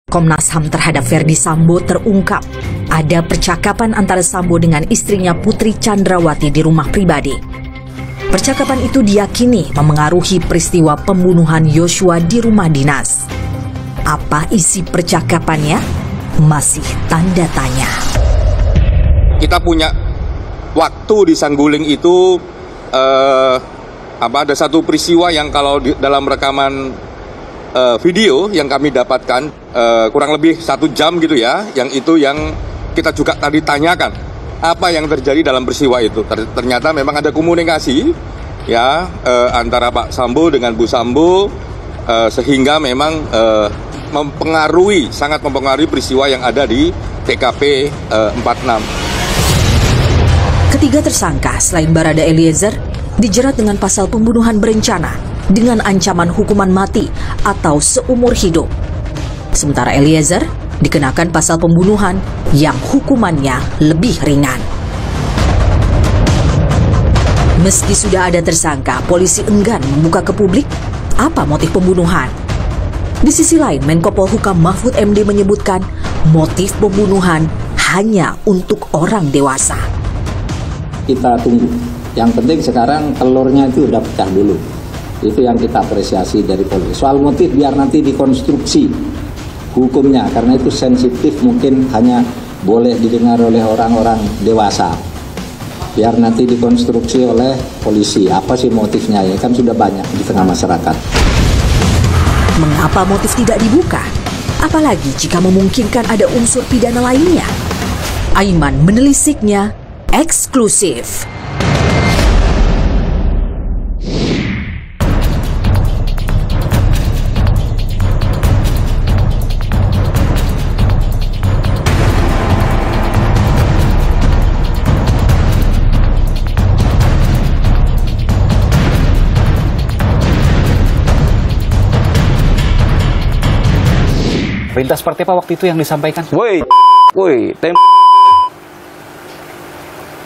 Komnas HAM terhadap Verdi Sambo terungkap ada percakapan antara Sambo dengan istrinya Putri Chandrawati di rumah pribadi. Percakapan itu diyakini memengaruhi peristiwa pembunuhan Yosua di rumah dinas. Apa isi percakapannya? Masih tanda tanya. Kita punya waktu di Sangguling itu ada satu peristiwa yang kalau dalam rekaman video yang kami dapatkan kurang lebih 1 jam gitu ya, yang itu yang kita juga tadi tanyakan apa yang terjadi dalam peristiwa itu. Ternyata memang ada komunikasi ya antara Pak Sambo dengan Bu Sambo sehingga memang sangat mempengaruhi peristiwa yang ada di TKP 46. Ketiga tersangka selain Barada Eliezer dijerat dengan pasal pembunuhan berencana dengan ancaman hukuman mati atau seumur hidup. Sementara Eliezer dikenakan pasal pembunuhan yang hukumannya lebih ringan. Meski sudah ada tersangka, polisi enggan membuka ke publik apa motif pembunuhan. Di sisi lain, Menko Polhukam Mahfud MD menyebutkan motif pembunuhan hanya untuk orang dewasa. Kita tunggu. Yang penting sekarang telurnya itu udah pecah dulu. Itu yang kita apresiasi dari polisi. Soal motif biar nanti dikonstruksi hukumnya, karena itu sensitif, mungkin hanya boleh didengar oleh orang-orang dewasa. Biar nanti dikonstruksi oleh polisi. Apa sih motifnya ya? Kan sudah banyak di tengah masyarakat. Mengapa motif tidak dibuka? Apalagi jika memungkinkan ada unsur pidana lainnya. Aiman menelisiknya eksklusif. Perintah seperti apa waktu itu yang disampaikan? Woi,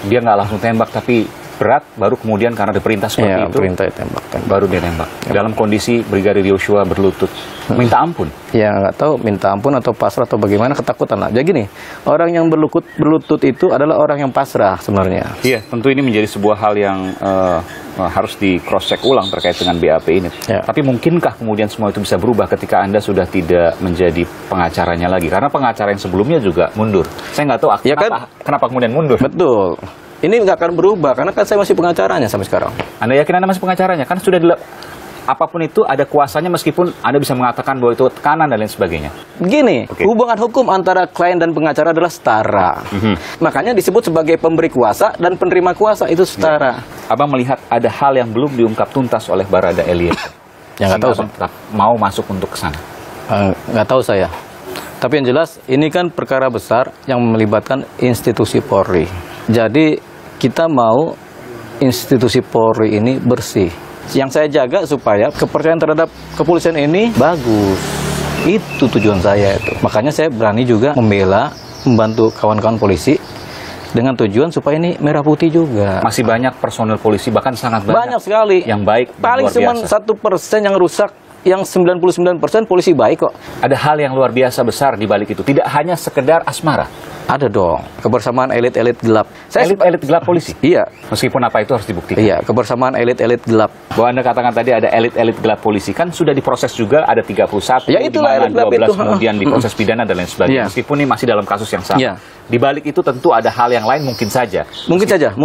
Dia nggak langsung tembak, tapi berat, baru kemudian karena diperintah seperti itu, perintah tembak. baru dia nembak. Dalam kondisi Brigadir Yosua berlutut, minta ampun. Ya nggak tahu minta ampun atau pasrah atau bagaimana, ketakutan lah. Jadi gini, orang yang berlutut itu adalah orang yang pasrah sebenarnya. Iya, tentu ini menjadi sebuah hal yang harus di cross check ulang terkait dengan BAP ini. Ya. Tapi mungkinkah kemudian semua itu bisa berubah ketika Anda sudah tidak menjadi pengacaranya lagi? Karena pengacara yang sebelumnya juga mundur. Saya nggak tahu Ya kan? kenapa kemudian mundur. Betul. Ini nggak akan berubah karena kan saya masih pengacaranya sampai sekarang. Anda yakin Anda masih pengacaranya? Kan sudah apapun itu ada kuasanya, meskipun Anda bisa mengatakan bahwa itu tekanan dan lain sebagainya. Gini, hubungan hukum antara klien dan pengacara adalah setara. Makanya disebut sebagai pemberi kuasa dan penerima kuasa, itu setara. Abang melihat ada hal yang belum diungkap tuntas oleh Barada Eliezer. Ya nggak tahu. Abang tetap mau masuk untuk ke sana. Nggak tahu saya. Tapi yang jelas ini kan perkara besar yang melibatkan institusi Polri. Jadi kita mau institusi Polri ini bersih. Yang saya jaga supaya kepercayaan terhadap kepolisian ini bagus. Itu tujuan saya itu. Makanya saya berani juga membela, membantu kawan-kawan polisi dengan tujuan supaya ini merah putih juga. Masih banyak personel polisi, bahkan sangat banyak. Banyak sekali. Yang baik, paling luar cuma biasa. 1% yang rusak. Yang 99% polisi baik kok. Ada hal yang luar biasa besar di balik itu. Tidak hanya sekedar asmara. Ada dong. Kebersamaan elit-elit gelap. Elit-elit gelap polisi? Iya. Meskipun apa itu harus dibuktikan. Iya, kebersamaan elit-elit gelap. Bahwa Anda katakan tadi ada elit-elit gelap polisi, kan sudah diproses juga, ada 31, Ya, itulah di mana elit gelap 12 itu. kemudian diproses pidana dan lain sebagainya. Iya. Meskipun ini masih dalam kasus yang sama. Iya. Di balik itu tentu ada hal yang lain mungkin saja. Mungkin saja.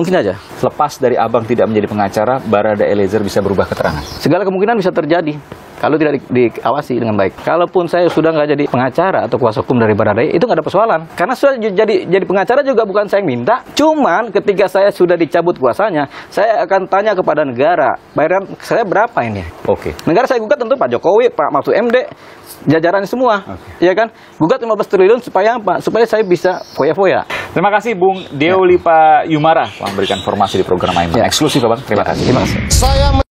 Lepas dari abang tidak menjadi pengacara, Barada Eliezer bisa berubah keterangan. Segala kemungkinan bisa terjadi kalau tidak diawasi dengan baik. Kalaupun saya sudah nggak jadi pengacara atau kuasa hukum dari Barada, itu nggak ada persoalan. Karena sudah jadi pengacara juga bukan saya yang minta. Cuman ketika saya sudah dicabut kuasanya, saya akan tanya kepada negara, bayaran saya berapa ini? Oke. Negara saya gugat tentu Pak Jokowi, Pak Mahfud MD, jajaran semua, ya kan? Gugat 15 triliun supaya apa? Supaya saya bisa foya-foya. Terima kasih Bung Deolipa Yumara telah memberikan informasi di program Aiman. Eksklusif Bang. Terima kasih. Terima kasih.